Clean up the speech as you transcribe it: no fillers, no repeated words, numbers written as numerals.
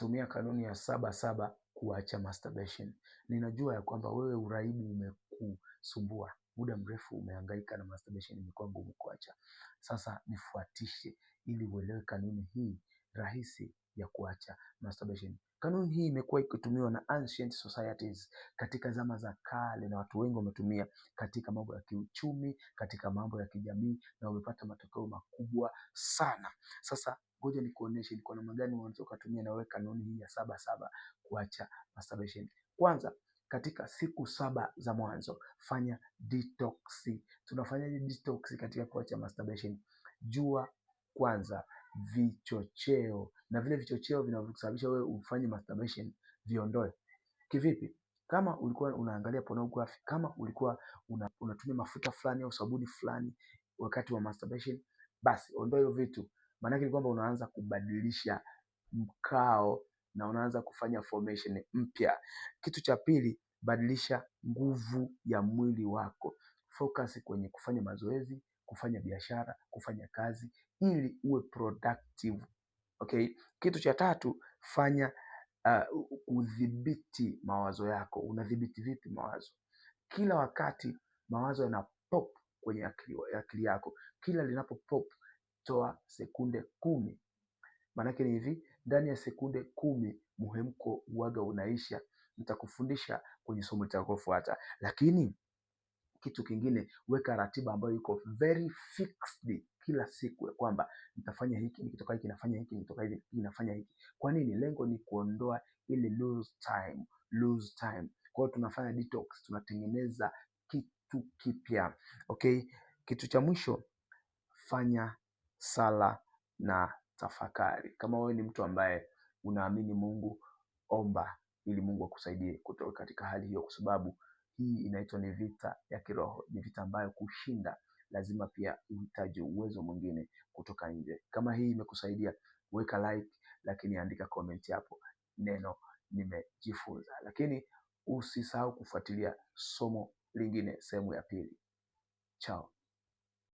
tumia kanuni ya 7-7 kuacha masturbation. Ninajua ya kwamba wewe uraibu umekusumbua muda mrefu, umehangaika na masturbation imekuwa ngumu kuacha. Sasa nifuatishe ili uelewe kanuni hii rahisi ya kuacha masturbation. Kanuni hii imekuwa ikitumiwa na ancient societies katika zama za kale, na watu wengi wametumia katika mambo ya kiuchumi, katika mambo ya kijamii, na wamepata matokeo makubwa sana. Sasa ngoja nikuoneshe ni kwa namna gani unaweza kutumia na wewe kanuni hii ya 7-7 kuacha masturbation. Kwanza, katika siku 7 za mwanzo fanya detox. Tunafanyaje detox katika kuacha masturbation? Jua kwanza vichocheo, na vile vichocheo vinavyosababisha wewe ufanye masturbation viondoe. Kivipi? Kama ulikuwa unaangalia pornography, kama ulikuwa unatumia mafuta fulani au sabuni fulani wakati wa masturbation, basi ondoa hiyo vitu. Maana yake ni kwamba unaanza kubadilisha mkao na unaanza kufanya formation mpya. Kitu cha pili, badilisha nguvu ya mwili wako. Focus kwenye kufanya mazoezi, kufanya biashara, kufanya kazi ili uwe productive. Okay? Kitu cha tatu, fanya udhibiti mawazo yako. Unadhibiti vipi mawazo? Kila wakati mawazo yana pop kwenye akili yako. Kila linapo pop, toa sekunde 10. Maanake ni hivi, ndani ya sekunde 10 muhemko uwaga unaisha. Nitakufundisha kwenye somo litakalofuata. Lakini kitu kingine, weka ratiba ambayo iko very fixed kila siku, ya kwamba nitafanya hiki, nikitoka hiki nafanya hiki, nikitoka hiki nafanya hiki. Kwa nini? Lengo ni kuondoa ile lose time. Kwa hiyo tunafanya detox, tunatengeneza kitu kipya. Okay? Kitu cha mwisho, fanya sala na tafakari. Kama wewe ni mtu ambaye unaamini Mungu, omba ili Mungu akusaidie kutoka katika hali hiyo, kwa sababu hii inaitwa ni vita ya kiroho. Ni vita ambayo kushinda lazima pia uhitaji uwezo mwingine kutoka nje. Kama hii imekusaidia, weka like, lakini andika comment hapo neno nimejifunza. Lakini usisahau kufuatilia somo lingine sehemu ya pili. Chao.